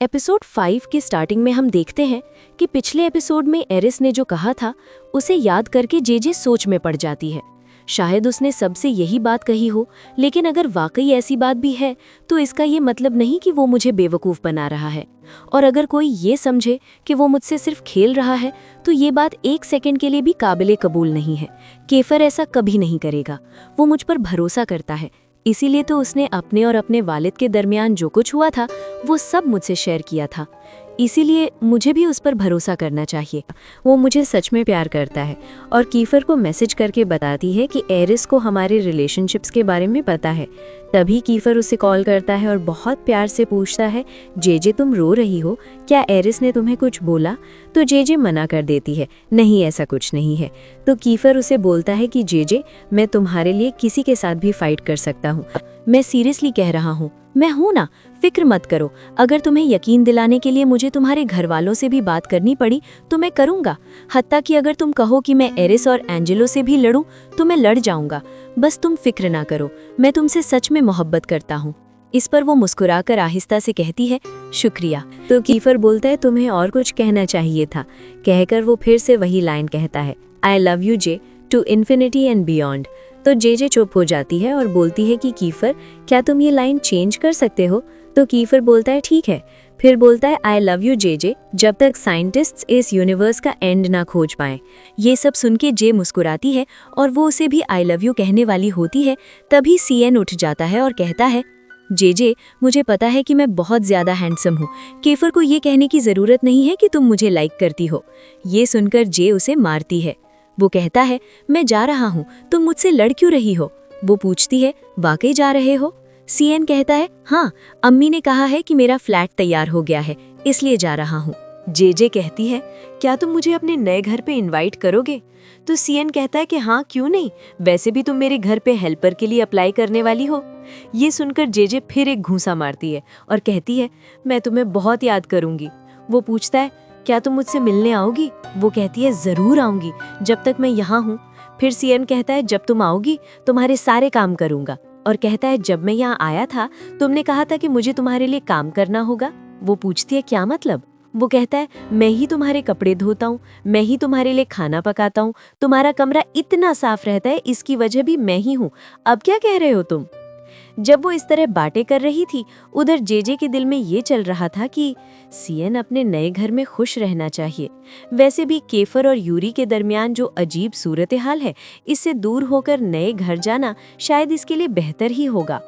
Episode 5 की starting में हम देखते हैं कि पिछले एपिसोड में एरिस ने जो कहा था उसे याद करके जेजे सोच में पड़ जाती है। शायद उसने सबसे यही बात कही हो, लेकिन अगर वाकई ऐसी बात भी है तो इसका ये मतलब नहीं कि वो मुझे बेवकूफ़ बना रहा है। और अगर कोई ये समझे कि वो मुझसे सिर्फ खेल रहा है तो ये बात एक सेकंड के लिए भी काबिले कबूल नहीं है। केफर ऐसा कभी नहीं करेगा, वो मुझ पर भरोसा करता है। इसीलिए तो उसने अपने और अपने वालिद के दरमियान जो कुछ हुआ था वो सब मुझसे शेयर किया था। इसीलिए मुझे भी उस पर भरोसा करना चाहिए। वो मुझे सच में प्यार करता है और कीफर को मैसेज करके बताती है कि एरिस को हमारे रिलेशनशिप्स के बारे में पता है। तभी कीफर उसे कॉल करता है और बहुत प्यार से पूछता है, जेजे तुम रो रही हो, क्या एरिस ने तुम्हें कुछ बोला? तो जेजे मना कर देती है, नहीं ऐसा कुछ नहीं है। तो कीफर उसे बोलता है कि जेजे मैं तुम्हारे लिए किसी के साथ भी फाइट कर सकता हूँ, मैं सीरियसली कह रहा हूँ, मैं हूं ना, फिक्र मत करो। अगर तुम्हें यकीन दिलाने के लिए मुझे तुम्हारे घर वालों से भी बात करनी पड़ी तो मैं करूंगा। हत्ता कि अगर तुम कहो कि मैं एरिस और एंजेलो से भी लड़ूं तो मैं लड़ जाऊंगा। बस तुम फिक्र ना करो, मैं तुमसे सच में मोहब्बत करता हूँ। इस पर वो मुस्कुराकर आहिस्ता से कहती है, शुक्रिया। तो कीफर बोलता है, तुम्हें और कुछ कहना चाहिए था। कहकर वो फिर से वही लाइन कहता है, I love you J, to infinity and beyond. तो जेजे चुप हो जाती है और बोलती है कि कीफर क्या तुम ये लाइन चेंज कर सकते हो? तो कीफर बोलता है ठीक है। फिर बोलता है, आई लव यू जेजे, जब तक साइंटिस्ट्स इस यूनिवर्स का एंड ना खोज पाएं। ये सब सुन के जे मुस्कुराती है और वो उसे भी आई लव यू कहने वाली होती है। तभी सीएन उठ जाता है और कहता है, जेजे मुझे पता है कि मैं बहुत ज्यादा हैंडसम हूँ। केफर को ये कहने की जरूरत नहीं है कि तुम मुझे लाइक करती हो। ये सुनकर जे उसे मारती है। वो कहता है, मैं जा रहा हूँ, तुम मुझसे लड़ क्यों रही हो? वो पूछती है, वाकई जा रहे हो? सीएन कहता है, हाँ, अम्मी ने कहा है कि मेरा फ्लैट तैयार हो गया है, इसलिए जा रहा हूँ। जेजे कहती है, क्या तुम मुझे अपने नए घर पे इनवाइट करोगे? तो सीएन कहता है कि हाँ, क्यों नहीं, वैसे भी तुम मेरे घर पे हेल्पर के लिए अप्लाई करने वाली हो। ये सुनकर जेजे फिर एक घूंसा मारती है और कहती है, मैं तुम्हें बहुत याद करूंगी। वो पूछता है, क्या तुम मुझसे मिलने आओगी? वो कहती है, जरूर आऊंगी, जब तक मैं यहाँ हूँ। फिर सीएन कहता है, जब तुम आओगी तुम्हारे सारे काम करूंगा। और कहता है, जब मैं यहाँ आया था तुमने कहा था कि मुझे तुम्हारे लिए काम करना होगा। वो पूछती है, क्या मतलब? वो कहता है, मैं ही तुम्हारे कपड़े धोता हूँ, मैं ही तुम्हारे लिए खाना पकाता हूँ, तुम्हारा कमरा इतना साफ रहता है, इसकी वजह भी मैं ही हूँ। अब क्या कह रहे हो तुम? जब वो इस तरह बातें कर रही थी, उधर जेजे के दिल में ये चल रहा था कि सीएन अपने नए घर में खुश रहना चाहिए। वैसे भी केफर और यूरी के दरमियान जो अजीब सूरत हाल है, इससे दूर होकर नए घर जाना शायद इसके लिए बेहतर ही होगा।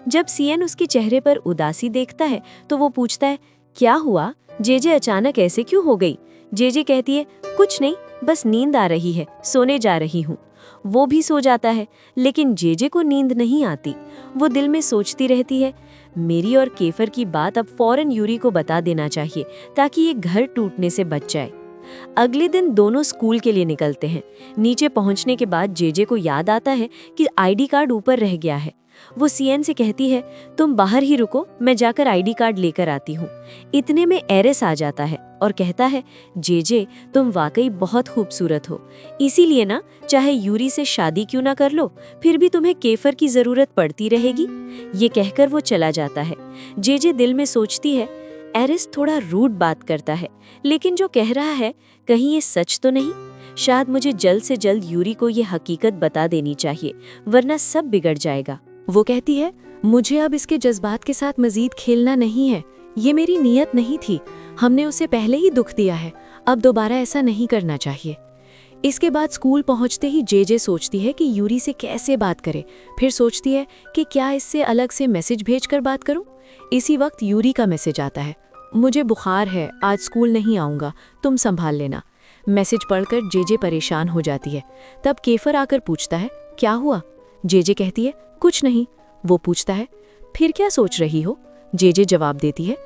जब सीएन उसके चेहरे पर उदासी देखता है तो वो पूछता है, क्या हुआ जेजे, अचानक ऐसे क्यों हो गई? जेजे कहती है, कुछ नहीं, बस नींद आ रही है, सोने जा रही हूँ। वो भी सो जाता है, लेकिन जेजे को नींद नहीं आती। वो दिल में सोचती रहती है, मेरी और केफर की बात अब फौरन यूरी को बता देना चाहिए ताकि ये घर टूटने से बच जाए। अगले दिन दोनों स्कूल के लिए निकलते हैं। नीचे पहुंचने के बाद जेजे को याद आता है कि आईडी कार्ड ऊपर रह गया है। वो सीएन से कहती है, तुम बाहर ही रुको, मैं जाकर आईडी कार्ड लेकर आती हूँ। इतने में एरिस आ जाता है और कहता है, जेजे तुम वाकई बहुत खूबसूरत हो, इसीलिए ना चाहे यूरी से शादी क्यों ना कर लो, फिर भी तुम्हें केफर की जरूरत पड़ती रहेगी। ये कहकर वो चला जाता है। जेजे दिल में सोचती है, एरिस थोड़ा रूड बात करता है, लेकिन जो कह रहा है कहीं ये सच तो नहीं? शायद मुझे जल्द से जल्द यूरी को ये हकीकत बता देनी चाहिए, वरना सब बिगड़ जाएगा। वो कहती है, मुझे अब इसके जज्बात के साथ मजीद खेलना नहीं है, ये मेरी नीयत नहीं थी। हमने उसे पहले ही दुख दिया है, अब दोबारा ऐसा नहीं करना चाहिए। इसके बाद स्कूल पहुंचते ही जेजे सोचती है कि यूरी से कैसे बात करे। फिर सोचती है कि क्या इससे अलग से मैसेज भेजकर बात करूं। इसी वक्त यूरी का मैसेज आता है, मुझे बुखार है, आज स्कूल नहीं आऊँगा, तुम संभाल लेना। मैसेज पढ़कर जेजे परेशान हो जाती है। तब केफर आकर पूछता है, क्या हुआ? जेजे कहती है, कुछ नहीं। वो पूछता है, फिर क्या सोच रही हो? जेजे जवाब देती है,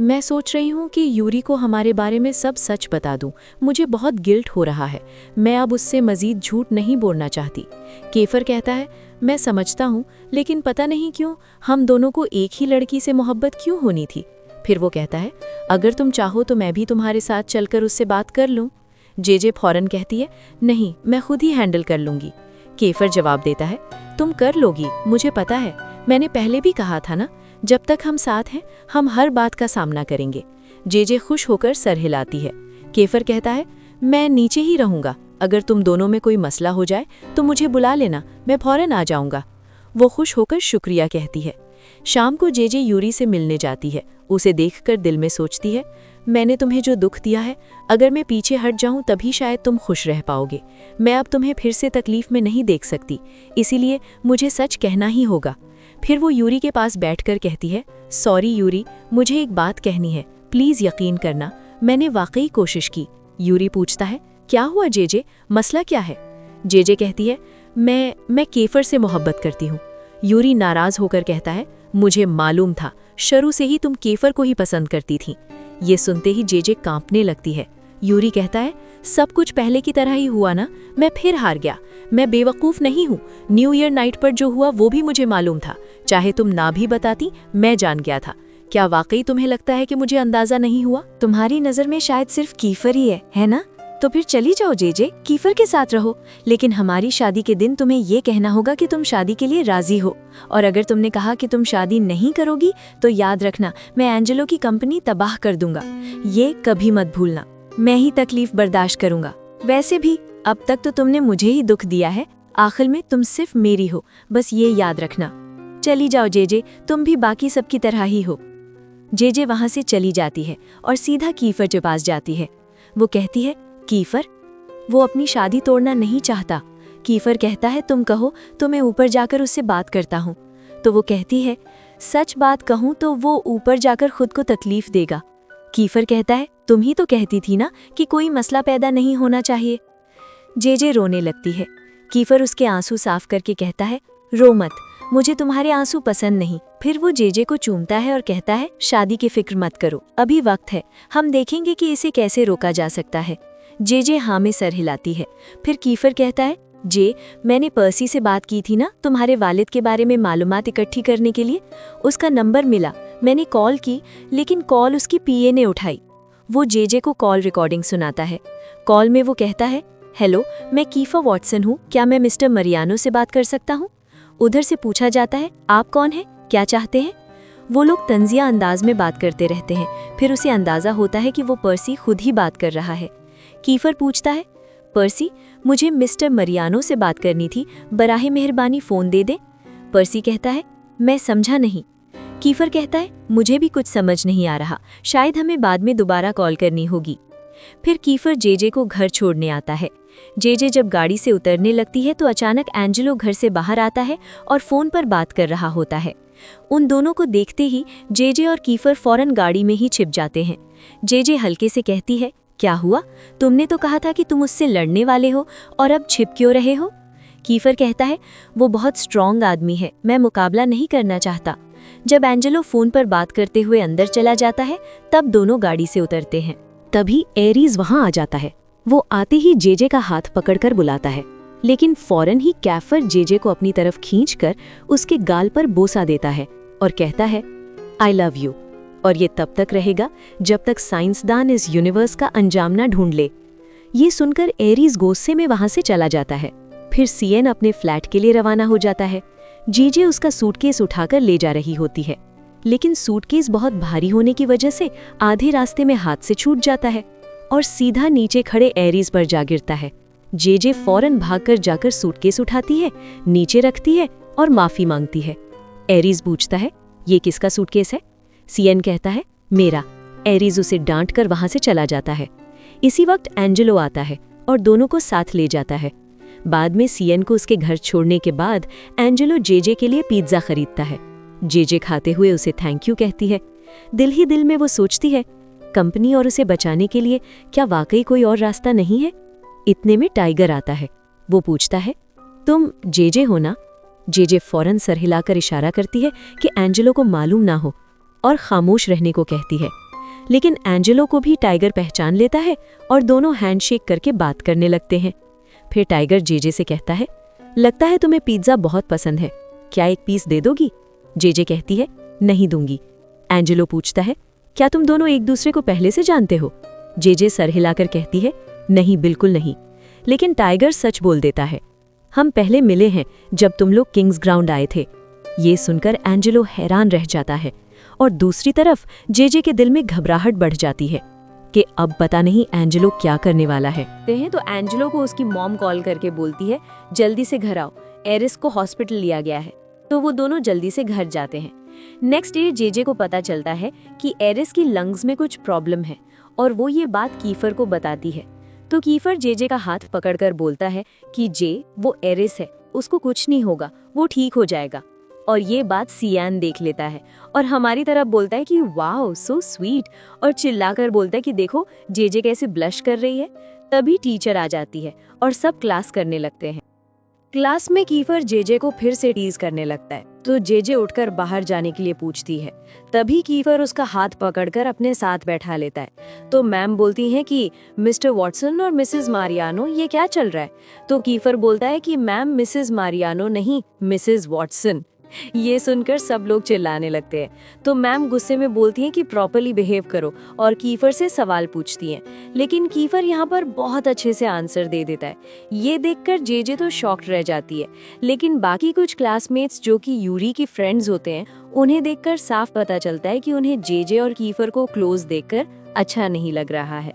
मैं सोच रही हूँ कि यूरी को हमारे बारे में सब सच बता दूँ। मुझे बहुत गिल्ट हो रहा है, मैं अब उससे मजीद झूठ नहीं बोलना चाहती। केफर कहता है, मैं समझता हूँ, लेकिन पता नहीं क्यों हम दोनों को एक ही लड़की से मोहब्बत क्यों होनी थी। फिर वो कहता है, अगर तुम चाहो तो मैं भी तुम्हारे साथ चलकर उससे बात कर लूँ। जेजे फौरन कहती है, नहीं, मैं खुद ही हैंडल कर लूँगी। केफर जवाब देता है, तुम कर लोगी, मुझे पता है, मैंने पहले भी कहा था ना। जब तक हम साथ हैं हम हर बात का सामना करेंगे। जेजे खुश होकर सर हिलाती है। केफर कहता है, मैं नीचे ही रहूंगा, अगर तुम दोनों में कोई मसला हो जाए तो मुझे बुला लेना, मैं फौरन आ जाऊंगा। वो खुश होकर शुक्रिया कहती है। शाम को जेजे यूरी से मिलने जाती है। उसे देखकर दिल में सोचती है, मैंने तुम्हें जो दुख दिया है, अगर मैं पीछे हट जाऊं तभी शायद तुम खुश रह पाओगे। मैं अब तुम्हें फिर से तकलीफ में नहीं देख सकती, इसीलिए मुझे सच कहना ही होगा। फिर वो यूरी के पास बैठकर कहती है, सॉरी यूरी, मुझे एक बात कहनी है, प्लीज़ यकीन करना, मैंने वाकई कोशिश की। यूरी पूछता है, क्या हुआ जेजे, मसला क्या है? जेजे कहती है, मैं केफर से मोहब्बत करती हूँ। यूरी नाराज होकर कहता है, मुझे मालूम था, शुरू से ही तुम केफर को ही पसंद करती थी। ये सुनते ही जेजे कांपने लगती है। यूरी कहता है, सब कुछ पहले की तरह ही हुआ ना, मैं फिर हार गया, मैं बेवकूफ़ नहीं हूँ। न्यू ईयर नाइट पर जो हुआ वो भी मुझे मालूम था, चाहे तुम ना भी बताती मैं जान गया था। क्या वाकई तुम्हें लगता है कि मुझे अंदाजा नहीं हुआ? तुम्हारी नज़र में शायद सिर्फ कीफर ही है ना? तो फिर चली जाओ जेजे, कीफर के साथ रहो, लेकिन हमारी शादी के दिन तुम्हें ये कहना होगा कि तुम शादी के लिए राजी हो। और अगर तुमने कहा कि तुम शादी नहीं करोगी तो याद रखना, मैं एंजेलो की कंपनी तबाह कर दूंगा। ये कभी मत भूलना, मैं ही तकलीफ बर्दाश्त करूंगा। वैसे भी अब तक तो तुमने मुझे ही दुख दिया है, आखिर में तुम सिर्फ मेरी हो, बस ये याद रखना। चली जाओ जेजे, तुम भी बाकी सबकी तरह ही हो। जेजे वहां से चली जाती है और सीधा कीफर के पास जाती है। वो कहती है, कीफर, वो अपनी शादी तोड़ना नहीं चाहता। कीफर कहता है, तुम कहो तो मैं ऊपर जाकर उससे बात करता हूँ। तो वो कहती है, सच बात कहूँ तो वो ऊपर जाकर खुद को तकलीफ देगा। कीफर कहता है, तुम ही तो कहती थी ना कि कोई मसला पैदा नहीं होना चाहिए। जेजे रोने लगती है। कीफर उसके आंसू साफ करके कहता है, रो मत, मुझे तुम्हारे आंसू पसंद नहीं। फिर वो जेजे को चूमता है और कहता है, शादी की फिक्र मत करो, अभी वक्त है, हम देखेंगे कि इसे कैसे रोका जा सकता है। जेजे हाँ में सर हिलाती है। फिर कीफर कहता है, जे, मैंने पर्सी से बात की थी ना तुम्हारे वालिद के बारे में मालूमात इकट्ठी करने के लिए, उसका नंबर मिला, मैंने कॉल की, लेकिन कॉल उसकी पीए ने उठाई। वो जेजे को कॉल रिकॉर्डिंग सुनाता है। कॉल में वो कहता है, हेलो, मैं कीफा वॉटसन हूँ, क्या मैं मिस्टर मरियानो से बात कर सकता हूँ? उधर से पूछा जाता है, आप कौन हैं, क्या चाहते हैं? वो लोग तंजिया अंदाज में बात करते रहते हैं। फिर उसे अंदाज़ा होता है कि वो पर्सी खुद ही बात कर रहा है। कीफर पूछता है, पर्सी, मुझे मिस्टर मरियानो से बात करनी थी, बराहे मेहरबानी फ़ोन दे दे। पर्सी कहता है, मैं समझा नहीं। कीफर कहता है, मुझे भी कुछ समझ नहीं आ रहा, शायद हमें बाद में दोबारा कॉल करनी होगी। फिर कीफर जेजे को घर छोड़ने आता है। जेजे जब गाड़ी से उतरने लगती है तो अचानक एंजेलो घर से बाहर आता है और फ़ोन पर बात कर रहा होता है। उन दोनों को देखते ही जेजे और कीफर फौरन गाड़ी में ही छिप जाते हैं। जेजे हल्के से कहती है, क्या हुआ, तुमने तो कहा था कि तुम उससे लड़ने वाले हो और अब छिप क्यों रहे हो? कीफर कहता है, वो बहुत स्ट्रॉन्ग आदमी है, मैं मुकाबला नहीं करना चाहता। जब एंजेलो फ़ोन पर बात करते हुए अंदर चला जाता है तब दोनों गाड़ी से उतरते हैं। तभी एरीज वहां आ जाता है। वो आते ही जेजे का हाथ पकड़कर बुलाता है, लेकिन फौरन ही कैफर जेजे को अपनी तरफ खींचकर उसके गाल पर बोसा देता है और कहता है, आई लव यू, और ये तब तक रहेगा जब तक साइंसदान इस यूनिवर्स का अंजाम ना ढूंढ ले। ये सुनकर एरीज गुस्से में वहां से चला जाता है। फिर सीएन अपने फ्लैट के लिए रवाना हो जाता है। जेजे उसका सूटकेस उठाकर ले जा रही होती है, लेकिन सूटकेस बहुत भारी होने की वजह से आधे रास्ते में हाथ से छूट जाता है और सीधा नीचे खड़े एरीज पर जा गिरता है। जेजे फौरन भागकर जाकर सूटकेस उठाती है, नीचे रखती है और माफी मांगती है। एरीज पूछता है, ये किसका सूटकेस है? सीएन कहता है, मेरा। एरीज उसे डांट कर वहां से चला जाता है। इसी वक्त एंजेलो आता है और दोनों को साथ ले जाता है। बाद में सीएन को उसके घर छोड़ने के बाद एंजेलो जेजे के लिए पिज्जा खरीदता है। जेजे खाते हुए उसे थैंक यू कहती है। दिल ही दिल में वो सोचती है, कंपनी और उसे बचाने के लिए क्या वाकई कोई और रास्ता नहीं है? इतने में टाइगर आता है। वो पूछता है, तुम जेजे हो ना? जेजे फौरन सर हिलाकर इशारा करती है कि एंजेलो को मालूम ना हो और खामोश रहने को कहती है। लेकिन एंजेलो को भी टाइगर पहचान लेता है और दोनों हैंडशेक करके बात करने लगते हैं। फिर टाइगर जेजे से कहता है, लगता है तुम्हें पिज्जा बहुत पसंद है, क्या एक पीस दे दोगी? जेजे कहती है, नहीं दूंगी। एंजेलो पूछता है, क्या तुम दोनों एक दूसरे को पहले से जानते हो? जेजे सर हिलाकर कहती है, नहीं, बिल्कुल नहीं। लेकिन टाइगर सच बोल देता है, हम पहले मिले हैं जब तुम लोग किंग्स ग्राउंड आए थे। ये सुनकर एंजेलो हैरान रह जाता है और दूसरी तरफ जेजे के दिल में घबराहट बढ़ जाती है कि अब पता नहीं एंजेलो क्या करने वाला है। तो एंजेलो को उसकी मॉम कॉल करके बोलती है जल्दी से घर आओ, एरिस को हॉस्पिटल लिया गया है। तो वो दोनों जल्दी से घर जाते हैं। नेक्स्ट डे जेजे को पता चलता है कि एरिस की लंग्स में कुछ प्रॉब्लम है और वो ये बात कीफर को बताती है। तो कीफर जेजे का हाथ पकड़कर बोलता है कि वो एरिस है, उसको कुछ नहीं होगा, वो ठीक हो जाएगा। और ये बात सियान देख लेता है और हमारी तरफ बोलता है कि वाओ सो स्वीट, और चिल्लाकर बोलता है कि देखो जेजे कैसे ब्लश कर रही है। तभी टीचर आ जाती है और सब क्लास करने लगते हैं। क्लास में कीफर जेजे को फिर से टीज करने लगता है, तो जेजे उठकर बाहर जाने के लिए पूछती है। तभी कीफर उसका हाथ पकड़कर अपने साथ बैठा लेता है। तो मैम बोलती हैं कि मिस्टर वॉटसन और मिसेस मारियानो ये क्या चल रहा है। तो कीफर बोलता है कि मैम मिसेस मारियानो नहीं, मिसेस वॉटसन। ये सुनकर सब लोग चिल्लाने लगते हैं। तो मैम गुस्से में बोलती हैं कि प्रॉपर्ली बिहेव करो और कीफर से सवाल पूछती हैं, लेकिन कीफर यहाँ पर बहुत अच्छे से आंसर दे देता है। ये देखकर जेजे तो शॉक्ड रह जाती है, लेकिन बाकी कुछ क्लासमेट्स जो कि यूरी की फ्रेंड्स होते हैं, उन्हें देखकर साफ पता चलता है कि उन्हें जेजे और कीफर को क्लोज देखकर अच्छा नहीं लग रहा है।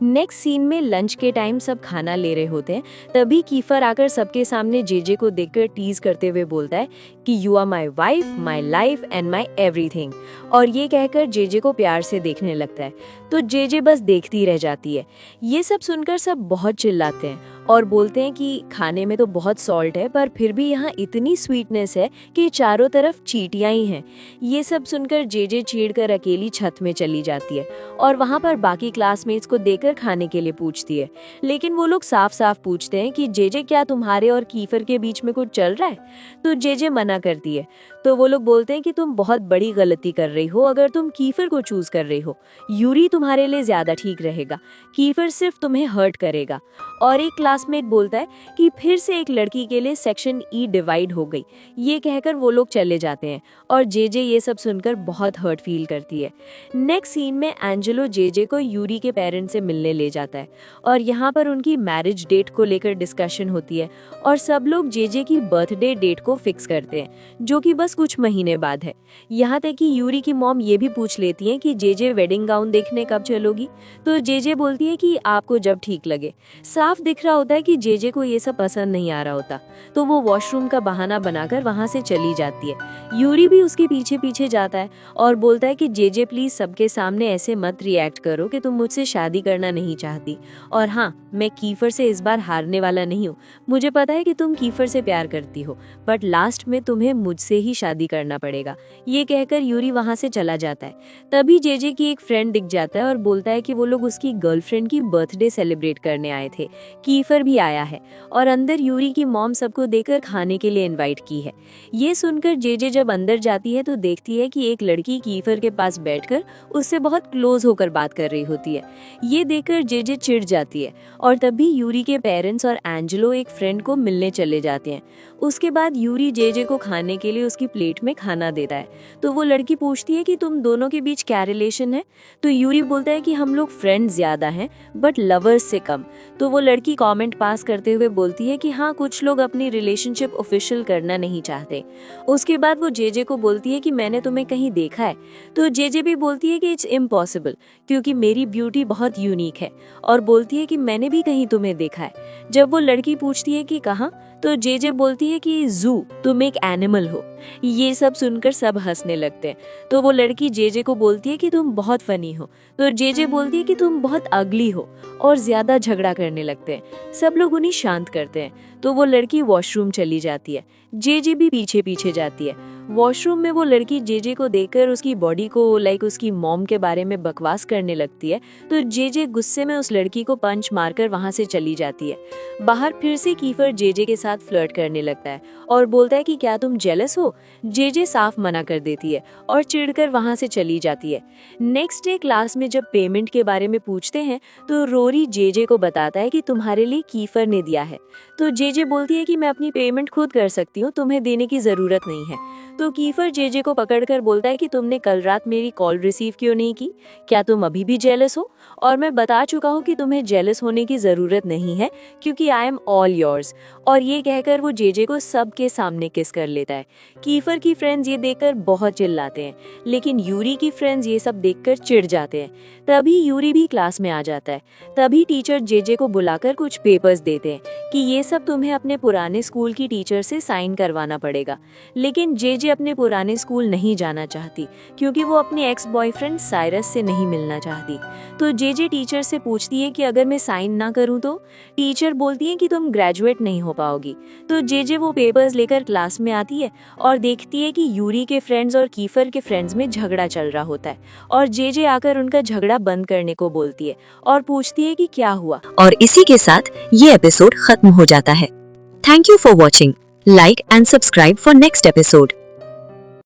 नेक्स्ट सीन में लंच के टाइम सब खाना ले रहे होते हैं। तभी कीफर आकर सबके सामने जेजे को देखकर टीज करते हुए बोलता है कि you are my wife, my life and my everything, और ये कहकर जेजे को प्यार से देखने लगता है। तो जेजे बस देखती रह जाती है। ये सब सुनकर सब बहुत चिल्लाते हैं और बोलते हैं कि खाने में तो बहुत सॉल्ट है, पर फिर भी यहाँ इतनी स्वीटनेस है कि चारों तरफ चींटियां ही हैं। ये सब सुनकर जेजे चीढ़कर अकेली छत में चली जाती है और वहाँ पर बाकी क्लासमेट्स को देखकर खाने के लिए पूछती है, लेकिन वो लोग साफ साफ पूछते हैं कि जेजे क्या तुम्हारे और कीफर के बीच में कुछ चल रहा है। तो जेजे मना करती है। तो वो लोग बोलते हैं कि तुम बहुत बड़ी गलती कर रही हो अगर तुम कीफर को चूज कर रही हो। यूरी तुम्हारे लिए ज्यादा ठीक रहेगा, कीफर सिर्फ तुम्हें हर्ट करेगा। और एक क्लासमेट बोलता है कि फिर से एक लड़की के लिए सेक्शन ई डिवाइड हो गई। ये कहकर वो लोग चले जाते हैं और जेजे ये सब सुनकर बहुत हर्ट फील करती है। नेक्स्ट सीन में एंजेलो जेजे को यूरी के पेरेंट्स से मिलने ले जाता है और यहाँ पर उनकी मैरिज डेट को लेकर डिस्कशन होती है और सब लोग जेजे की बर्थडे डेट को फिक्स करते हैं, जो कि बस कुछ महीने बाद है। यहाँ तक कि यूरी की मॉम ये भी पूछ लेती है कि जेजे वेडिंग गाउन देखने कब चलोगी। तो जेजे बोलती है कि आपको जब ठीक लगे। साफ दिख रहा होता है कि जेजे को ये सब पसंद नहीं आ रहा होता, तो वो वॉशरूम का बहाना बनाकर वहां से चली जाती है। यूरी भी उसके पीछे पीछे जाता है और बोलता है कि जेजे प्लीज सबके सामने ऐसे मत रिएक्ट करो कि तुम मुझसे शादी करना नहीं चाहती, और हाँ मैं कीफर से इस बार हारने वाला नहीं हूँ। मुझे पता है कि तुम कीफर से प्यार करती हो, बट लास्ट में तुम्हें मुझसे ही शादी करना पड़ेगा। ये कहकर यूरी वहां से चला जाता है। तभी जेजे की एक फ्रेंड दिख जाता है और बोलता है कि वो लोग उसकी गर्लफ्रेंड की बर्थडे सेलिब्रेट करने आए थे, कीफर भी आया है और अंदर यूरी की मॉम सबको देकर खाने के लिए इनवाइट की है। ये सुनकर जेजे जब अंदर जाती है तो देखती है कि एक लड़की कीफर के पास बैठकर उससे बहुत क्लोज होकर बात कर रही होती है। ये देखकर जेजे चिढ़ जाती है और तभी यूरी के पेरेंट्स और एंजेलो एक फ्रेंड को मिलने चले जाते हैं। उसके बाद यूरी जेजे को खाने के लिए उसकी प्लेट में खाना देता है। तो वो लड़की पूछती है कि तुम दोनों के बीच क्या रिलेशन है। तो यूरी बोलता है कि हम लोग फ्रेंड्स ज्यादा हैं बट लवर्स से कम। तो वो लड़की कमेंट पास करते हुए बोलती है कि हाँ कुछ लोग अपनी रिलेशनशिप ऑफिशियल करना नहीं चाहते। उसके बाद वो जेजे को बोलती है कि मैंने तुम्हें कहीं देखा है। तो जेजे भी बोलती है कि इट्स इम्पॉसिबल क्योंकि मेरी ब्यूटी बहुत यूनिक है, और बोलती है कि मैंने भी कहीं तुम्हें देखा है। जब वो लड़की पूछती है कि कहाँ, तो जेजे बोलती है कि जू, तुम एक एनिमल हो। ये सब सुनकर सब हंसने लगते हैं। तो वो लड़की जेजे को बोलती है कि तुम बहुत फनी हो। तो जेजे बोलती है कि तुम बहुत अगली हो, और ज्यादा झगड़ा करने लगते हैं। सब लोग उन्हें शांत करते हैं। तो वो लड़की वॉशरूम चली जाती है। जेजे भी पीछे पीछे जाती है। वॉशरूम में वो लड़की जेजे को देखकर उसकी बॉडी को उसकी मॉम के बारे में बकवास करने लगती है। तो जेजे गुस्से में उस लड़की को पंच मारकर वहां से चली जाती है। बाहर फिर से कीफर जेजे के साथ फ्लर्ट करने लगता है और बोलता है कि क्या तुम जेलस हो। जेजे साफ मना कर देती है और चिढ़कर वहां से चली जाती है। नेक्स्ट डे क्लास में जब पेमेंट के बारे में पूछते हैं तो रोरी जेजे को बताता है कि तुम्हारे लिए कीफर ने दिया है। तो जेजे बोलती है कि मैं अपनी पेमेंट खुद कर सकती देती हूँ, तुम्हें देने की जरूरत नहीं है। तो कीफर जेजे को पकड़कर बोलता है कि तुमने कल रात मेरी कॉल रिसीव क्यों नहीं की? क्या तुम अभी भी जेलस हो? और मैं बता चुका हूँ कि तुम्हें जेलस होने की जरूरत नहीं है, क्योंकि आई एम ऑल योर्स। और ये कहकर वो जेजे को सबके सामने किस कर लेता है। कीफर की फ्रेंड्स ये देखकर बहुत चिल्लाते हैं, लेकिन यूरी की फ्रेंड्स ये सब देखकर चिढ़ जाते हैं। तभी यूरी भी क्लास में आ जाता है। तभी टीचर जेजे को बुलाकर कुछ पेपर्स देते हैं कि ये सब तुम्हें अपने पुराने स्कूल की टीचर से साइन करवाना पड़ेगा। लेकिन जेजे अपने पुराने स्कूल नहीं जाना चाहती, क्योंकि वो अपने एक्स बॉयफ्रेंड साइरस से नहीं मिलना चाहती। तो जेजे टीचर से पूछती है कि अगर मैं साइन ना करूं तो? टीचर बोलती है कि तुम ग्रेजुएट नहीं हो पाओगी। तो जेजे वो पेपर्स लेकर क्लास में आती है और देखती है कि यूरी के फ्रेंड्स और कीफर के फ्रेंड्स में झगड़ा चल रहा होता है। और जेजे आकर उनका झगड़ा बंद करने को बोलती है और पूछती है कि क्या हुआ। और इसी के साथ ये एपिसोड खत्म हो जाता है। Thank you for watching. Like and subscribe for next episode.